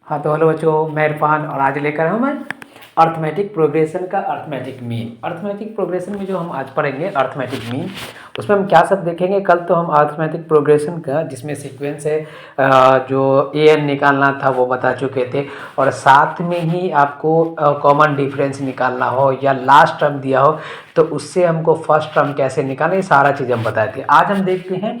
हाँ तो हेलो बच्चों, मैं इरफान और आज लेकर हूँ मैं अर्थमेटिक प्रोग्रेशन का अर्थमेटिक मीन। अर्थमेटिक प्रोग्रेशन में जो हम आज पढ़ेंगे अर्थमेटिक मीन, उसमें हम क्या सब देखेंगे। कल तो हम अर्थमेटिक प्रोग्रेशन का जिसमें सीक्वेंस है जो एन निकालना था वो बता चुके थे, और साथ में ही आपको कॉमन डिफरेंस निकालना हो या लास्ट टर्म दिया हो तो उससे हमको फर्स्ट टर्म कैसे निकालें, ये सारा चीज़ हम बताए थे। आज हम देखते हैं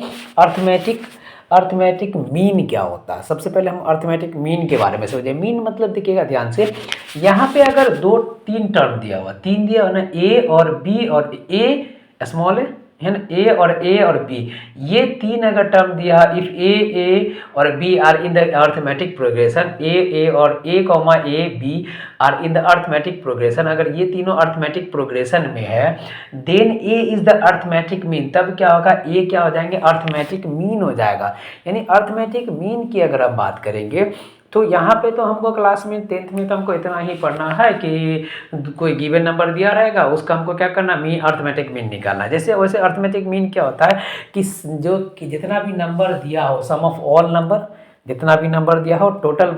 अर्थमेटिक मीन क्या होता है। सबसे पहले हम अर्थमेटिक मीन के बारे में सोचें। मीन मतलब देखिएगा ध्यान से, यहाँ पे अगर दो तीन टर्म दिया हुआ, तीन दिया हुआ ना, ए और बी और ए स्मॉल है ना, ए और बी, ये तीन अगर टर्म दिया, इफ ए और B are in the arithmetic progression, A और A B are in the arithmetic progression, अगर ये तीनों अर्थमेटिक प्रोग्रेशन में है, then A is the arithmetic mean. तब क्या होगा, ए क्या हो जाएंगे, अर्थमेटिक मीन हो जाएगा। यानी अर्थमेटिक मीन की अगर आप बात करेंगे तो यहाँ पे तो हमको क्लास में 10th में तो हमको इतना ही पढ़ना है कि कोई गिवन नंबर दिया रहेगा, उसका हमको क्या करना, मीन, अर्थमेटिक मीन निकालना है। जैसे वैसे अर्थमेटिक मीन क्या होता है कि जितना भी नंबर दिया हो, सम ऑफ ऑल नंबर, जितना भी नंबर दिया हो total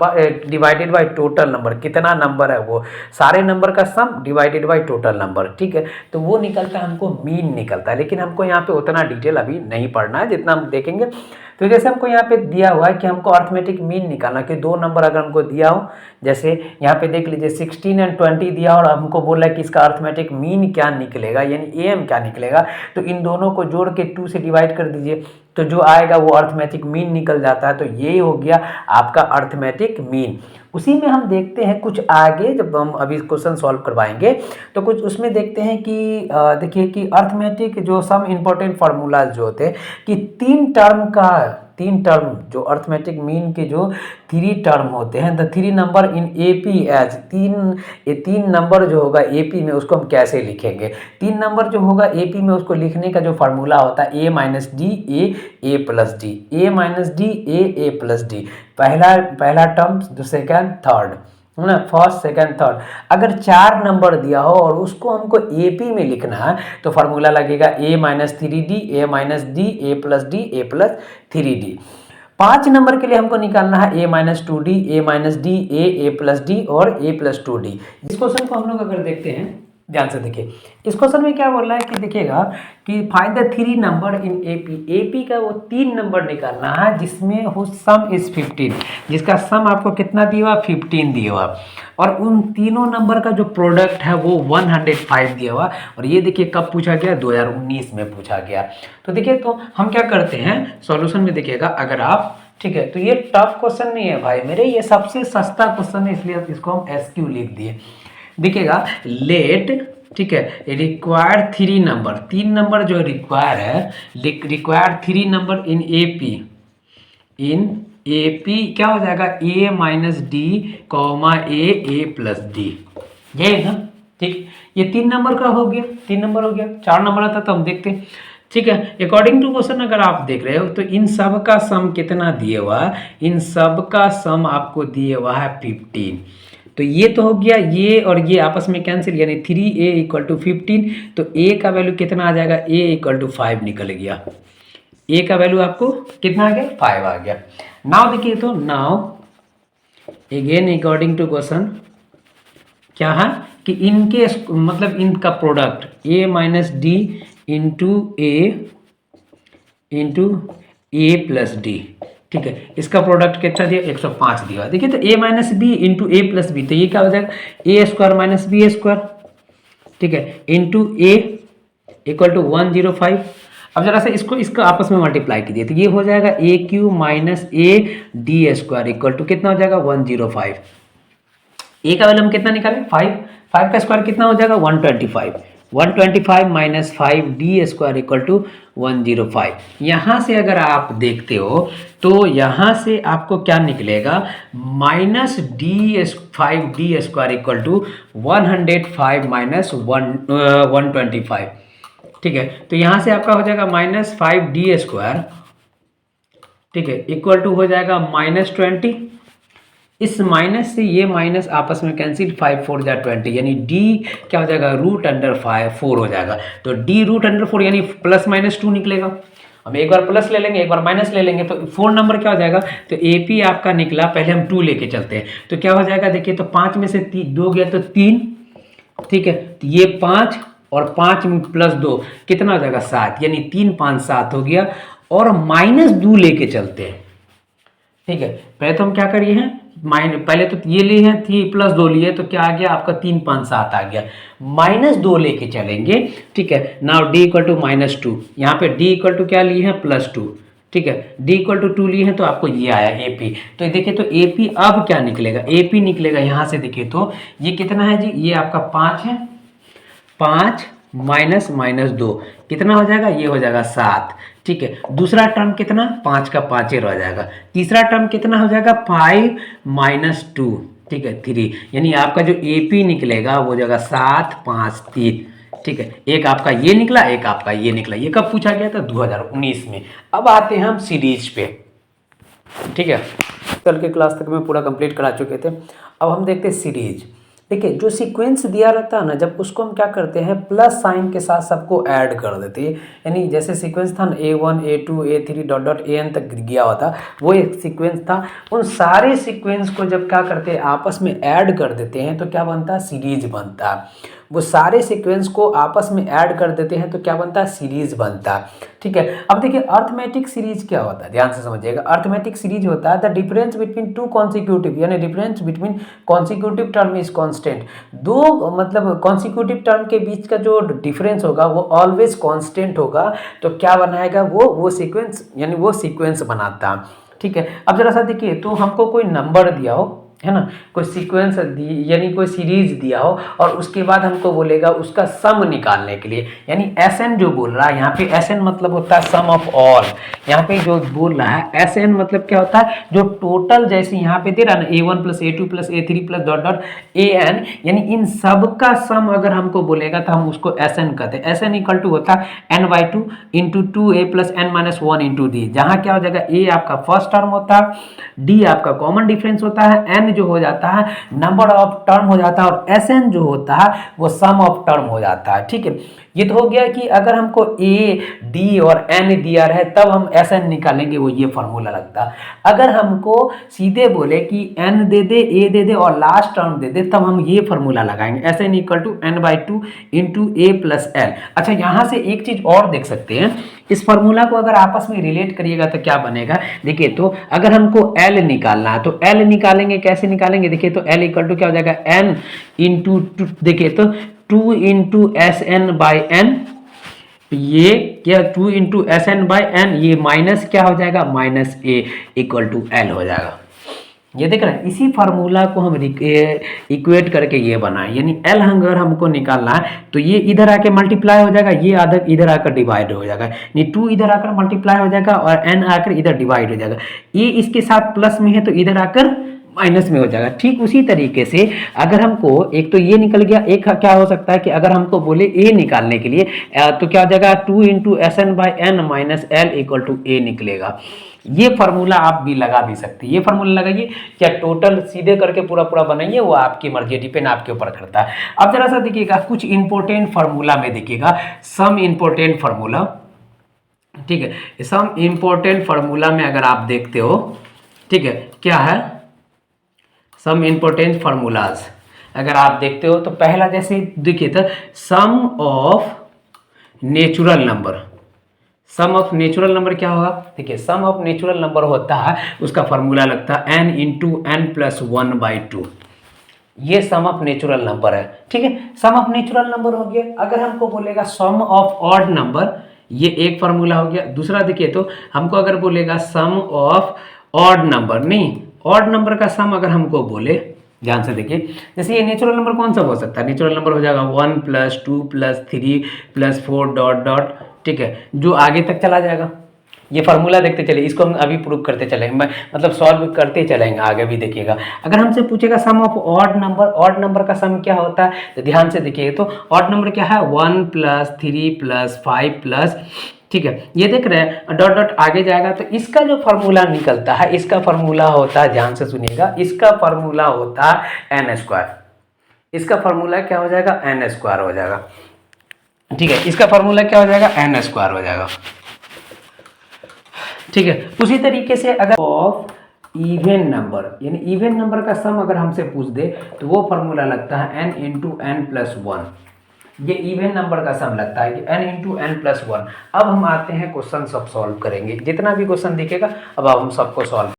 divided by total number, कितना नंबर है वो, सारे नंबर का सम डिवाइडेड बाय टोटल नंबर, ठीक है। तो वो निकलता है, हमको मीन निकलता है। लेकिन हमको यहाँ पे उतना डिटेल अभी नहीं पढ़ना है, जितना हम देखेंगे। तो जैसे हमको यहाँ पे दिया हुआ है कि हमको अर्थमेटिक मीन निकालना, कि दो नंबर अगर हमको दिया हो, जैसे यहाँ पे देख लीजिए 16 और 20 दिया और हमको बोला है कि इसका अर्थमेटिक मीन क्या निकलेगा, यानी एम क्या निकलेगा। तो इन दोनों को जोड़ के 2 से डिवाइड कर दीजिए, तो जो आएगा वो अर्थमेटिक मीन निकल जाता है। तो ये हो गया आपका अर्थमेटिक मीन। उसी में हम देखते हैं कुछ आगे, जब हम अभी क्वेश्चन सॉल्व करवाएंगे तो कुछ उसमें देखते हैं कि देखिए कि अर्थमेटिक जो सम इम्पोर्टेंट फार्मूलाज जो होते हैं कि तीन टर्म जो अर्थमेटिक मीन के जो 3 टर्म होते हैं, the 3 number in AP as, तीन नंबर जो होगा एपी में उसको हम कैसे लिखेंगे। 3 नंबर जो होगा एपी में उसको लिखने का जो फार्मूला होता है A minus D A plus D, A minus D A plus D, पहला टर्म, सेकेंड थर्ड है ना, फर्स्ट सेकेंड थर्ड। अगर 4 नंबर दिया हो और उसको हमको एपी में लिखना है तो फार्मूला लगेगा A minus 3d A minus D A plus 3d। 5 number के लिए हमको निकालना है A minus 2d A minus D A plus D और ए प्लस 2d। इस क्वेश्चन को हम लोग अगर देखते हैं ध्यान से, देखिए इस क्वेश्चन में क्या बोल रहा है कि देखिएगा कि find the 3 number in AP का वो 3 नंबर निकालना है जिसमें हो सम इज 15, जिसका सम आपको कितना दिया हुआ, 15 दिया हुआ, और उन तीनों नंबर का जो प्रोडक्ट है वो 105 दिया हुआ। और ये देखिए कब पूछा गया, 2019 में पूछा गया। तो देखिए तो हम क्या करते हैं सॉल्यूशन में, देखिएगा अगर आप, ठीक है, तो ये टफ क्वेश्चन नहीं है भाई मेरे, ये सबसे सस्ता क्वेश्चन है, इसलिए इसको हम SQ लिख दिए। देखिएगा लेट, ठीक है, रिक्वायर्ड 3 नंबर, 3 नंबर जो रिक्वायर है, रिक्वायर्ड 3 नंबर इन एपी क्या हो जाएगा, ए माइनस डी कॉमा ए प्लस डी, यही ना, ठीक। ये 3 नंबर का हो गया, 3 नंबर हो गया। 4 नंबर आता तो हम देखते, ठीक है। अकॉर्डिंग टू क्वेश्चन अगर आप देख रहे हो तो इन सब का सम कितना दिए हुआ है, इन सब का सम आपको दिए हुआ है 15। तो ये तो हो गया, ये और ये आपस में कैंसिल, यानी 3a इक्वल टू 15। तो a का वैल्यू कितना आ जाएगा, a इक्वल टू 5 निकल गया। a का वैल्यू आपको कितना आ गया, 5 आ गया। नाउ देखिए, तो now again according to question क्या है कि इनके मतलब इनका product a minus D into A plus D, ठीक है, इसका प्रोडक्ट कितना दिया, 105 दिया। देखिए तो a minus B into A plus B, तो ये क्या हो जाएगा, A square minus B square, ठीक है, इंटू ए इक्वल टू 105। अब जरा से इसको आपस में मल्टीप्लाई कीजिए, तो ये हो जाएगा A Q minus A D square equal to कितना हो जाएगा, 105। ए का वैल्यू हम कितना निकालें, 5 का स्क्वायर कितना हो जाएगा, 125 minus 5 D square equal to 105। यहाँ से अगर आप देखते हो तो यहाँ से आपको क्या निकलेगा, minus -5 D square equal to 105 minus 125, ठीक है। तो यहाँ से आपका हो जाएगा -5 डी स्क्वायर, ठीक है, इक्वल टू हो जाएगा -20। इस माइनस से ये माइनस आपस में कैंसिल, 5 4 जा 20, यानी d क्या हो जाएगा, √4 हो जाएगा। तो d √4 यानी +-2 निकलेगा। हम एक बार प्लस ले लेंगे, एक बार माइनस ले लेंगे, तो 4 नंबर क्या हो जाएगा, तो AP आपका निकला। पहले हम 2 लेके चलते हैं, तो क्या हो जाएगा, देखिए तो 5 में से 2 गया तो 3, ठीक है, तो ये 5 और 5 प्लस 2 कितना हो जाएगा 7, यानी 3 5 7 हो गया। और -2 लेके चलते हैं, ठीक है। पहले तो हम क्या करिए हैं, पहले तो ये लिए हैं 3 + 2 लिए, तो क्या आ गया आपका 3 5 7 आ गया। -2 लेके चलेंगे, ठीक है। नाउ D = -2, यहाँ पे D = क्या लिए हैं +2, ठीक है। D = 2 लिए हैं तो आपको ये आया AP। तो देखिए तो AP अब क्या निकलेगा, AP निकलेगा यहाँ से, देखिए तो ये कितना है जी, ये आपका 5 है, 5 -2 कितना हो जाएगा, ये हो जाएगा 7, ठीक है। दूसरा टर्म कितना, 5 का 5 ही रह जाएगा। तीसरा टर्म कितना हो जाएगा, 5 - 2, ठीक है 3, यानी आपका जो AP निकलेगा वो जाएगा 7 5 3, ठीक है। एक आपका ये निकला, एक आपका ये निकला। ये कब पूछा गया था, 2019 में। अब आते हैं हम सीरीज पे, ठीक है। कल के क्लास तक में पूरा कंप्लीट करा चुके थे। अब हम देखते हैं सीरीज। देखिए जो सीक्वेंस दिया रहता है ना, जब उसको हम क्या करते हैं, प्लस साइन के साथ सबको ऐड कर देते हैं। यानी जैसे सीक्वेंस था ना, A1 A2 A3 dot AN तक गया हुआ था, वो एक सीक्वेंस था। उन सारे सीक्वेंस को जब क्या करते हैं, आपस में ऐड कर देते हैं, तो क्या बनता है, सीरीज बनता है। वो सारे सीक्वेंस को आपस में ऐड कर देते हैं तो क्या बनता है, सीरीज बनता है, ठीक है। अब देखिए अर्थमेटिक सीरीज क्या होता है, ध्यान से समझिएगा। अर्थमेटिक सीरीज होता है द डिफरेंस बिटवीन 2 कॉन्सिक्यूटिव, यानी difference between consecutive term is constant. दो मतलब कॉन्सिक्यूटिव टर्म के बीच का जो डिफरेंस होगा वो ऑलवेज कांस्टेंट होगा। तो क्या बनाएगा वो सीक्वेंस, यानी वो सीक्वेंस बनाता है, ठीक है। अब जरा सा देखिए, तो हमको कोई नंबर दिया हो, है ना, कोई सीक्वेंस यानी कोई सीरीज दिया हो, और उसके बाद हमको बोलेगा उसका सम निकालने के लिए, यानी SN जो बोल रहा है यहाँ पे, SN मतलब होता है सम ऑफ ऑल। यहाँ पे जो बोल रहा है SN मतलब क्या होता है, जो टोटल जैसे यहाँ पे दे रहा है ना, A1 + A2 + A3 + dot dot AN, यानी इन सब का सम अगर हमको बोलेगा तो हम उसको SN कहते हैं। SN = होता है n/2 × 2a + n - 1 × d, जहाँ क्या हो जाएगा, A आपका फर्स्ट टर्म होता है, D आपका कॉमन डिफरेंस होता है, N जो हो जाता है नंबर ऑफ टर्म हो जाता है, और SN जो होता है वो सम ऑफ टर्म हो जाता है, ठीक है। ये तो हो गया कि अगर हमको A D और N दिया रहे तब हम SN निकालेंगे, वो ये फॉर्मूला लगता है। अगर हमको सीधे बोले कि N दे दे, A दे दे और लास्ट टर्म दे दे, तब हम ये फॉर्मूला लगाएंगे, SN = n/2 × A + L। अच्छा यहाँ से एक चीज और देख सकते हैं, इस फॉर्मूला को अगर आपस में रिलेट करिएगा तो क्या बनेगा, देखिए तो अगर हमको L निकालना है तो L निकालेंगे, कैसे निकालेंगे, देखिए तो L = क्या हो जाएगा, N × 2, देखिए तो 2 × SN/N, ये क्या 2 × SN/N, ये माइनस क्या हो जाएगा, -A = L हो जाएगा। ये देख रहे हैं, इसी फार्मूला को हम इक्वेट करके ये बनाए, यानी L अगर हमको निकालना है तो ये इधर आके मल्टीप्लाई हो जाएगा, ये आधा इधर आकर डिवाइड हो जाएगा, यानी 2 इधर आकर मल्टीप्लाई हो जाएगा और N आकर इधर डिवाइड हो जाएगा। ये इसके साथ प्लस में है तो इधर आकर माइनस में हो जाएगा। ठीक उसी तरीके से अगर हमको एक तो ये निकल गया, एक क्या हो सकता है कि अगर हमको बोले A निकालने के लिए तो क्या हो जाएगा, 2 × SN/N - L = A निकलेगा। ये फार्मूला आप भी लगा भी सकते हैं, ये फार्मूला लगाइए, क्या टोटल सीधे करके पूरा पूरा बनाइए, वो आपकी मर्जी, डिपेंड आपके ऊपर करता है। अब जरा सा देखिएगा कुछ इंपॉर्टेंट फार्मूला में, देखिएगा सम इंपॉर्टेंट फार्मूला, ठीक है। सम इंपॉर्टेंट फार्मूला में अगर आप देखते हो, ठीक है, क्या है सम इंपॉर्टेंट फार्मूलाज अगर आप देखते हो तो पहला जैसे देखिए तो sum of natural number, sum of natural number क्या होगा, देखिए सम ऑफ नेचुरल नंबर होता है, उसका फार्मूला लगता है n × n + 1/2, ये सम ऑफ नेचुरल नंबर है, ठीक है। सम ऑफ नेचुरल नंबर हो गया। अगर हमको बोलेगा सम ऑफ ऑड नंबर, ये एक फार्मूला हो गया। दूसरा देखिए तो हमको अगर बोलेगा सम ऑफ ऑड नंबर, नहीं ऑड नंबर का सम अगर हमको बोले, ध्यान से देखिए, जैसे ये नेचुरल नंबर कौन सा हो सकता है, नेचुरल नंबर हो जाएगा 1 + 2 + 3 + 4 डॉट डॉट, ठीक है, जो आगे तक चला जाएगा। ये फार्मूला देखते चलिए, इसको हम अभी प्रूव करते चलेंगे, मतलब सॉल्व करते चलेंगे आगे भी देखिएगा। अगर हमसे पूछेगा sum of odd number, odd number का सम क्या होता है, तो ध्यान से देखिए, तो ऑड नंबर क्या है, 1 + 3 + 5 +, ठीक है, ये देख रहे हैं डॉट डॉट आगे जाएगा। तो इसका जो फार्मूला निकलता है, इसका फार्मूला होता है, ध्यान से सुनिएगा, इसका फार्मूला होता है n²। इसका फार्मूला क्या हो जाएगा, n² हो जाएगा, ठीक है। इसका फार्मूला क्या हो जाएगा, n² हो जाएगा। ठीक है। उसी तरीके से अगर ऑफ इवन नंबर यानी इवन नंबर का सम अगर हमसे पूछ दे तो वो फॉर्मूला लगता है n into N plus one. ये इवन नंबर का सम लगता है कि n into N plus one. अब हम आते हैं क्वेश्चन सब सॉल्व करेंगे, जितना भी क्वेश्चन दिखेगा अब हम सबको सॉल्व